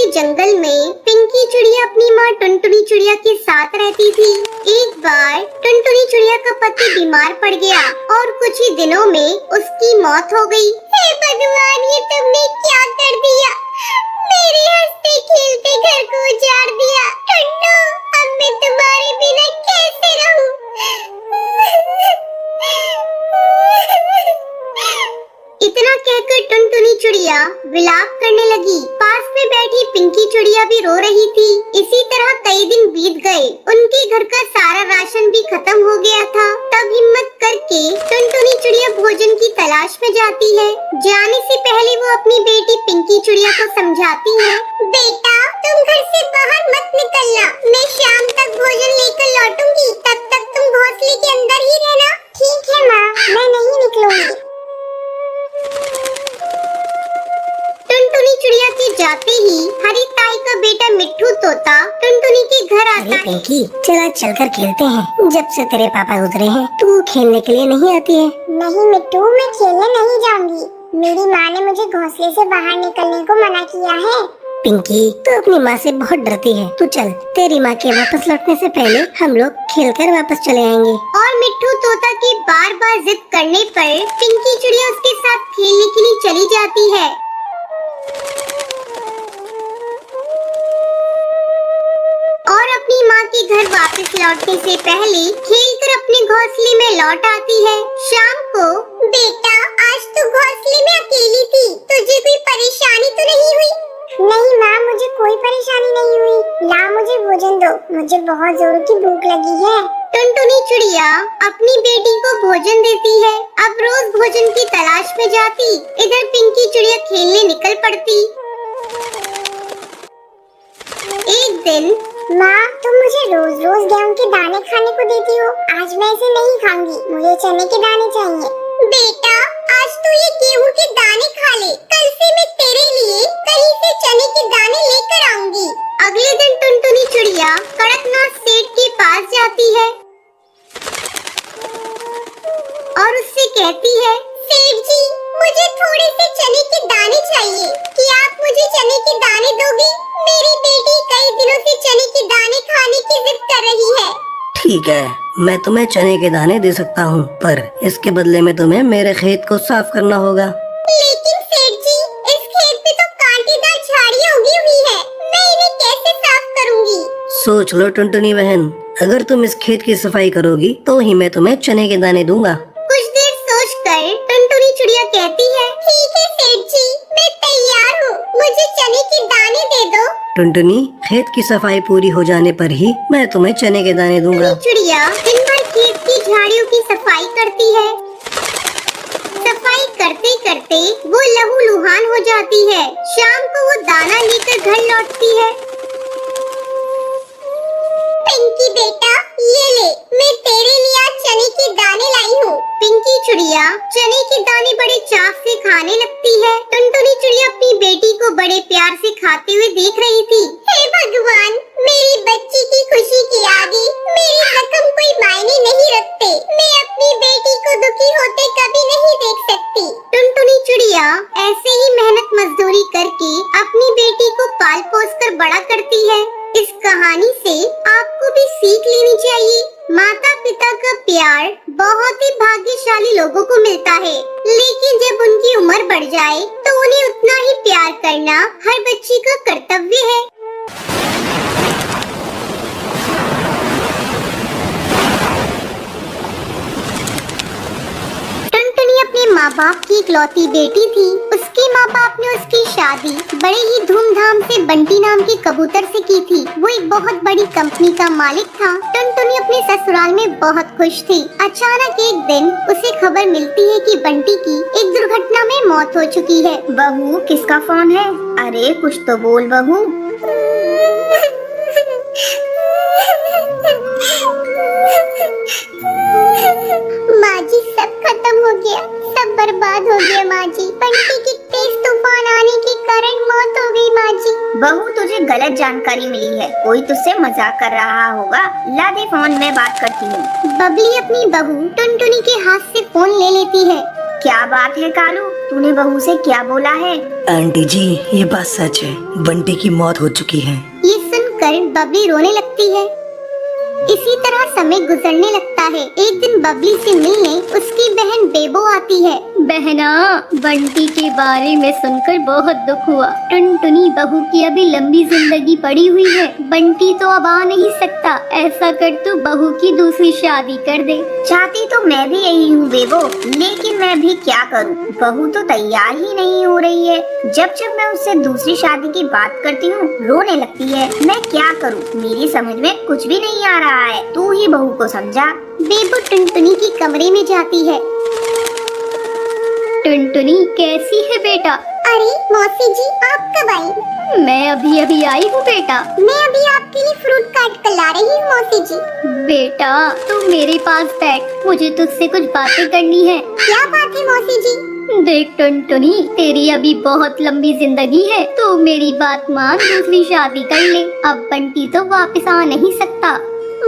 जंगल में पिंकी चिड़िया अपनी माँ टुनटुनी चिड़िया के साथ रहती थी। एक बार टुनटुनी चिड़िया का पति बीमार पड़ गया और कुछ ही दिनों में उसकी मौत हो गई। हे भगवान, ये तुमने क्या कर दिया? मेरे हंसते खेलते घर को उजाड़ दिया। टुन्नू, अब मैं तुम्हारे बिना कैसे रहूं? इतना कहकर टुनटुनी चिड़िया विलाप करने लगी। पास में बैठी पिंकी चिड़िया भी रो रही थी। इसी तरह कई दिन बीत गए। उनके घर का सारा राशन भी खत्म हो गया था। तब हिम्मत करके टुनटुनी चिड़िया भोजन की तलाश में जाती है। जाने से पहले वो अपनी बेटी पिंकी चिड़िया को समझाती है, बेटा, तुम घर से बाहर मत निकलना। मैं शाम तक भोजन लेकर लौटूंगी। तब तक तुम घोंसले के अंदर ही रहना। ठीक है माँ, मैं नहीं निकलूंगी। टुनटुनी चिड़िया के जाते ही हरी ताई का बेटा मिट्ठू तोता टुनटुनी के घर आता है। पिंकी, चला चलकर खेलते हैं। जब से तेरे पापा गुजरे हैं तू खेलने के लिए नहीं आती है। नहीं मिट्टू, मैं खेलने नहीं जाऊंगी। मेरी माँ ने मुझे घोंसले से बाहर निकलने को मना किया है। पिंकी, तू अपनी माँ से बहुत डरती है। तू चल, तेरी माँ के वापस लौटने से पहले हम लोग खेलकर वापस चले आएंगे। और मिट्ठू तोता के बार बार जिद करने पर पिंकी चिड़िया उसके साथ खेलने के लिए चली जाती है। और अपनी माँ के घर वापस लौटने से पहले खेलकर अपने घोंसले में लौट आती है। शाम को, बेटा, आज तू घोंसले में अकेली थी। तुझे कोई परेशानी तो नहीं हुई? नहीं माँ, मुझे कोई परेशानी नहीं हुई। ला मुझे भोजन दो, मुझे बहुत जोरों की भूख लगी है। टुनटुनी चिड़िया अपनी बेटी को भोजन देती है। अब रोज भोजन की तलाश में जाती। इधर पिंकी चिड़िया खेलने निकल पड़ती। एक दिन, माँ, तुम मुझे रोज रोज गेहूं के दाने खाने को देती हो। आज मैं इसे नहीं खाऊंगी, मुझे चने के दाने चाहिए। बेटा, आज तू ये गेहूं के दाने खा ले। कल से मैं तेरे लिए कहीं से चने के दाने लेकर आऊंगी। अगले दिन टुनटुनी चिड़िया कड़कनाथ सेठ के पास जाती है और उससे कहती है, सेठ जी, मुझे थोड़े से चने के दाने चाहिए। क्या आप मुझे चने के दाने दोगे? मेरी बेटी कई दिनों से चने के दाने खाने की जिद कर रही है। ठीक है, मैं तुम्हें चने के दाने दे सकता हूँ, पर इसके बदले में तुम्हें मेरे खेत को साफ करना होगा। लेकिन सेठ जी, इस खेत पे तो कांटेदार झाड़ियाँ उगी हुई है। मैं इन्हें कैसे साफ करूँगी? सोच लो टुनटुनी बहन, अगर तुम इस खेत की सफाई करोगी तो ही मैं तुम्हें चने के दाने दूंगा। कुछ देर सोचकर टुनटुनी चिड़िया कहती है, ठीक है सेठ जी, मैं तैयार हूँ। मुझे चने के दाने दे दो। टुनटुनी, खेत की सफाई पूरी हो जाने पर ही मैं तुम्हें चने के दाने दूंगा। चिड़िया दिन भर खेत की झाड़ियों की सफाई करती है। सफाई करते करते वो लहूलुहान हो जाती है। शाम को वो दाना लेकर घर लौटती है। पिंकी बेटा, ये ले, मैं तेरे लिए आज चने के दाने लाई हूँ। पिंकी चिड़िया चने के दाने बड़े चाव से खाने लगती है। टुनटुनी चिड़िया अपनी बेटी को बड़े प्यार से खाते हुए देख रही थी। हे भगवान, मेरी बच्ची की खुशी के आगे मेरे जख्म कोई मायने नहीं रखते। मैं अपनी बेटी को दुखी होते कभी नहीं देख सकती। टुनटुनी चिड़िया ऐसे ही मेहनत मजदूरी करके अपनी बेटी को पाल पोस कर बड़ा करती है। इस कहानी से आपको भी सीख लेनी चाहिए। माता पिता का प्यार बहुत ही भाग्यशाली लोगों को मिलता है, लेकिन जब उनकी उम्र बढ़ जाए तो उन्हें उतना ही प्यार करना हर बच्ची का कर्तव्य है। टुनटुनी अपने माँ बाप की इकलौती बेटी थी। उसके माँ बाप ने उसकी शादी बड़े ही धूमधाम से बंटी नाम के कबूतर से की थी। वो एक बहुत बड़ी कंपनी का मालिक था। टुनटुनी अपने ससुराल में बहुत खुश थी। अचानक एक दिन उसे खबर मिलती है कि बंटी की एक दुर्घटना में मौत हो चुकी है। बहू, किसका फोन है? अरे कुछ तो बोल बहू। माँ जी, सब खत्म हो गया, सब बर्बाद हो गया माँ जी। बंटी की तेज तूफान आने के कारण मौत हो गई माँ जी। बहू, तुझे गलत जानकारी मिली है। कोई तुझसे मजाक कर रहा होगा। ला दे फोन, मैं बात करती हूँ। बबली अपनी बहू टुनटुनी के हाथ से फोन ले लेती है। क्या बात है कालू, तूने बहू से क्या बोला है? आंटी जी ये बात सच है, बंटी की मौत हो चुकी है। ये सुनकर बबली रोने लगती है। इसी तरह समय गुजरने लगता है। एक दिन बबली से मिलने उसकी बहन बेबो आती है। बहना, बंटी के बारे में सुनकर बहुत दुख हुआ। टुनटुनी बहू की अभी लंबी जिंदगी पड़ी हुई है। बंटी तो अब आ नहीं सकता। ऐसा कर तू बहू की दूसरी शादी कर दे। चाहती तो मैं भी यही हूँ बेबो, लेकिन मैं भी क्या करूँ, बहू तो तैयार ही नहीं हो रही है। जब जब मैं उससे दूसरी शादी की बात करती हूँ रोने लगती है। मैं क्या करूँ, मेरी समझ में कुछ भी नहीं आ रहा है। तू ही बहू को समझा। बेबो टुनटुनी की कमरे में जाती है। टुनटुनी कैसी है बेटा? अरे मौसी जी, आप कब आई? मैं अभी अभी आई हूँ बेटा। मैं अभी आपके लिए फ्रूट काट कर ला रही हूँ मौसी जी। बेटा तू मेरे पास बैठ, मुझे तुझसे कुछ बातें करनी है। क्या बात है मौसी जी? देख टुनटुनी, तेरी अभी बहुत लंबी जिंदगी है, तो मेरी बात मान, दूसरी शादी कर ले। अब बंटी तो वापस आ नहीं सकता।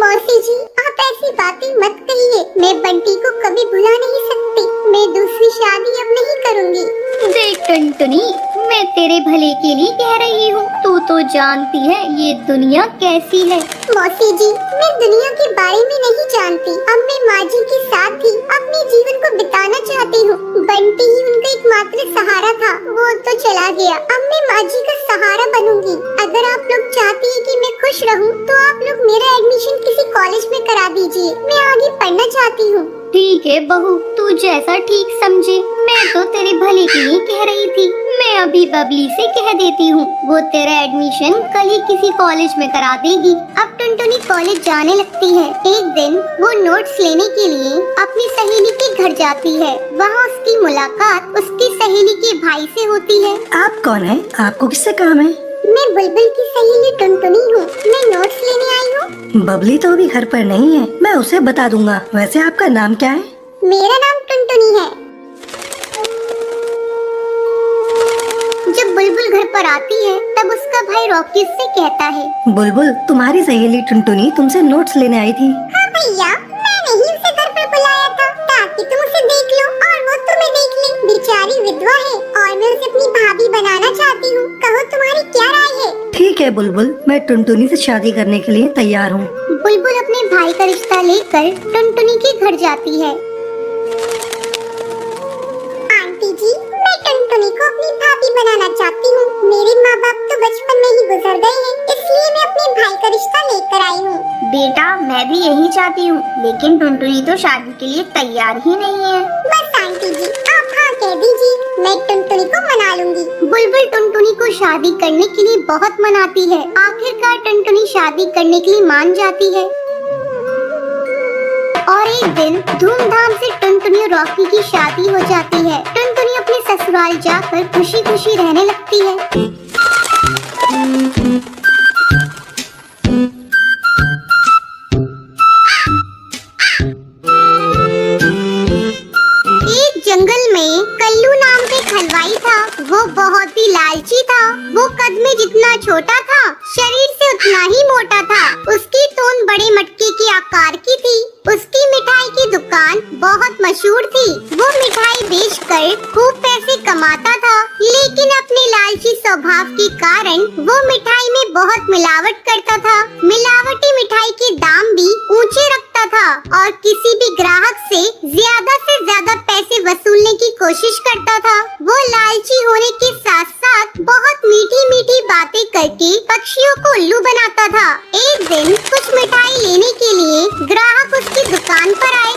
मौसी जी, आप ऐसी बातें मत कहिए। मैं बंटी को कभी भुला नहीं सकती। मैं दूसरी शादी अब नहीं करूँगी। देख टुनटुनी, मैं तेरे भले के लिए कह रही हूँ। तू तो जानती है ये दुनिया कैसी है। मौसी जी, मैं दुनिया के बारे में नहीं जानती। अब मैं माँ जी के साथ ही अपने जीवन को बिताना चाहती हूँ। बंटी ही उनका एकमात्र सहारा था, वो तो चला गया। अब मैं माँ जी का सहारा बनूंगी। अगर आप लोग चाहती है कि मैं खुश रहूँ, तो आप लोग मेरा एडमिशन किसी कॉलेज में करा दीजिए। मैं आगे पढ़ना चाहती हूँ। ठीक है बहू, तू जैसा ठीक समझे। मैं तो तेरे भले के लिए कह रही थी। मैं अभी बबली से कह देती हूँ, वो तेरा एडमिशन कल ही किसी कॉलेज में करा देगी। अब टुनटुनी कॉलेज जाने लगती है। एक दिन वो नोट्स लेने के लिए अपनी सहेली के घर जाती है। वहाँ उसकी मुलाकात उसकी सहेली के भाई से होती है। आप कौन है? आपको किससे काम है? मैं बुलबुल की सहेली टुनटुनी हूँ। मैं नोट्स लेने आई हूँ। बबली तो अभी घर पर नहीं है, मैं उसे बता दूंगा। वैसे आपका नाम क्या है? मेरा नाम टुनटुनी है। जब बुलबुल घर पर आती है तब उसका भाई रॉकी उससे कहता है, बुलबुल, तुम्हारी सहेली टुनटुनी तुमसे नोट्स लेने आई थी। हाँ भैया, मैंने ही उसे घर पर बुलाया था ताकि तुम उसे देख लो और वो तुम्हें देख ले। बेचारी विधवा है और मैं उसे अपनी भाभी बनाना चाहती हूँ। कहो तुम्हारी क्या राय है? ठीक है बुलबुल, मैं टुनटुनी से शादी करने के लिए तैयार हूँ। बुलबुल अपने भाई का रिश्ता लेकर टुनटुनी के घर जाती है। आंटी जी, मैं टुनटुनी को अपनी भाभी बनाना चाहती हूँ। मेरे माँ बाप तो बचपन में ही गुजर गए हैं, इसलिए मैं अपने भाई का रिश्ता लेकर आई हूँ। बेटा मैं भी यही चाहती हूँ, लेकिन टुनटुनी तो शादी के लिए तैयार ही नहीं है। बस आंटी जी, आप हाँ कह दीजिए, मैं टुनटुनी को मना लूंगी। बुलबुल टुनटुनी को शादी करने के लिए बहुत मनाती है। आखिरकार टुनटुनी शादी करने के लिए मान जाती है। और एक दिन धूमधाम से टुनटुनी और रॉकी की शादी हो जाती है। टुनटुनी अपने ससुराल जाकर खुशी खुशी रहने लगती है। एक जंगल में कल्लू नाम का एक हलवाई था। वो बहुत ही लालची था। वो कद में जितना छोटा था, शरीर से उतना ही मोटा था। उसकी तोन बड़े मटके के आकार की थी। उसकी मिठाई की दुकान बहुत मशहूर थी। वो मिठाई बेचकर खूब पैसे कमाता था, लेकिन अपने लालची स्वभाव के कारण वो मिठाई में बहुत मिलावट करता था। मिलावटी मिठाई के दाम भी ऊंचे रखता था और किसी भी ग्राहक से ज्यादा पैसे वसूलने की कोशिश करता था। वो लालची होने के साथ साथ बहुत मीठी मीठी बातें करके पक्षियों को उल्लू बनाता था। एक दिन कुछ मिठाई लेने के लिए ग्राहक उसकी दुकान पर आए।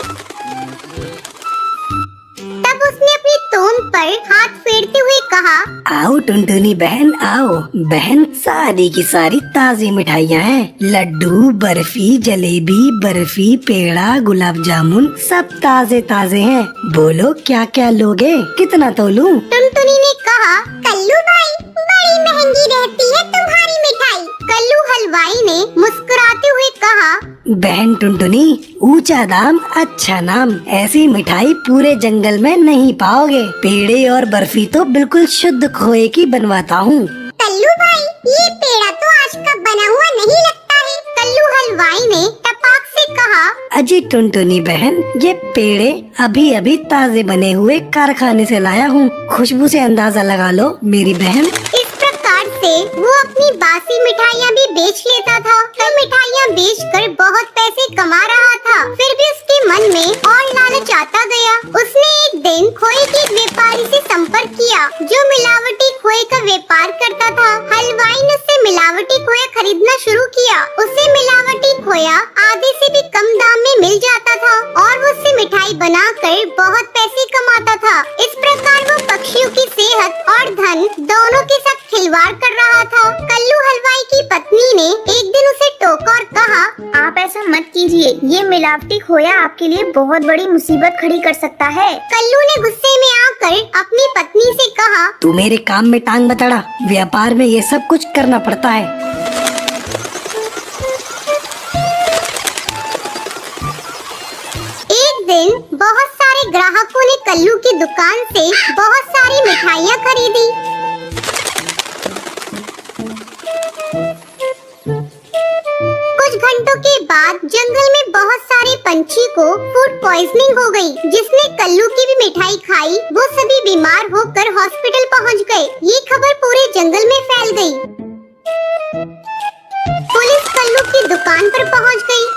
तब उसने अपनी तोन पर हाथ फेरते हुए कहा, आओ टुनटुनी बहन आओ। बहन, सारी की सारी ताज़ी मिठाइयाँ हैं। लड्डू, बर्फी, जलेबी, बर्फी, पेड़ा, गुलाब जामुन सब ताजे ताजे हैं। बोलो क्या क्या लोगे, कितना तोलूं? टुनटुनी ने कहा, कल्लू भाई, बड़ी महंगी रहती है तुम्हारी मिठाई। कल्लू हलवाई ने मुस्कुराते हुए कहा, बहन टुनटुनी, ऊंचा दाम अच्छा नाम। ऐसी मिठाई पूरे जंगल में नहीं पाओगे। पेड़े और बर्फी तो बिल्कुल शुद्ध खोए की बनवाता हूँ। कल्लू भाई, ये पेड़ा तो आज का बना हुआ नहीं लगता है। कल्लू हलवाई ने टपाक से से कहा, अजी टुनटुनी बहन, ये पेड़े अभी अभी ताजे बने हुए कारखाने से लाया हूँ, खुशबू से अंदाजा लगा लो मेरी बहन। इस प्रकार से वो अपनी बासी मिठाइयाँ भी बेच लेता था। तो मिठाइयाँ बेचकर बहुत पैसे कमा रहा था। फिर भी उसके मन में और लालच आता गया। उसने एक दिन खोए के एक व्यापारी से संपर्क किया जो मिलावटी खोए का व्यापार करता था। हलवाई ने उससे मिलावटी खोया खरीदना शुरू किया। उसे मिलावटी खोया आधे से भी कम दाम में मिल जाता था और वो उससे मिठाई बनाकर बहुत पैसे कमाता था। इस प्रकार वो पक्षियों की सेहत और धन दोनों के साथ खिलवाड़ कर रहा था। कल्लू हलवाई की पत्नी ने एक दिन उसे टोका और कहा, आप ऐसा मत कीजिए, ये मिलावटी खोया आपके लिए बहुत बड़ी मुसीबत खड़ी कर सकता है। कल्लू ने गुस्से में आकर अपनी पत्नी से कहा, तू मेरे काम में टांग बतड़ा, व्यापार में ये सब कुछ करना पड़ता है। एक दिन बहुत सारे ग्राहकों ने कल्लू की दुकान से बहुत सारी मिठाइयाँ खरीदी। कुछ घंटों के बाद जंगल में बहुत सारे पंछी को फूड पॉइजनिंग हो गई, जिसने कल्लू की भी मिठाई खाई। वो सभी बीमार होकर हॉस्पिटल पहुंच गए। ये खबर पूरे जंगल में फैल गई। पुलिस कल्लू की दुकान पर पहुंच गई।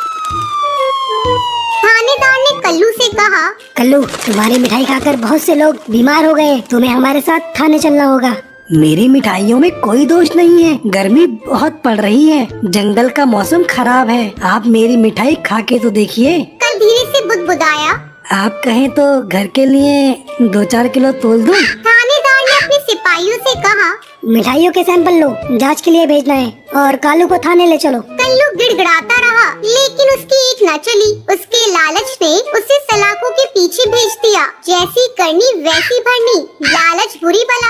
थानेदार ने कल्लू से कहा, कल्लू, तुम्हारी मिठाई खाकर बहुत से लोग बीमार हो गए, तुम्हें हमारे साथ थाने चलना होगा। मेरी मिठाइयों में कोई दोष नहीं है, गर्मी बहुत पड़ रही है, जंगल का मौसम खराब है, आप मेरी मिठाई खा के तो देखिए। कल धीरे से बुदबुदाया। आप कहें तो घर के लिए 2-4 किलो तोल दूं? थानेदार ने अपने सिपाहियों से कहा, मिठाइयों के सैंपल लो, जांच के लिए भेजना है और कालू को थाने ले चलो। कल्लू गिड़गिड़ाता रहा, लेकिन उसकी एक न चली। उसके लालच ने उसे सलाखों के पीछे भेज दिया। जैसी करनी वैसी भरनी, लालच बुरी बला।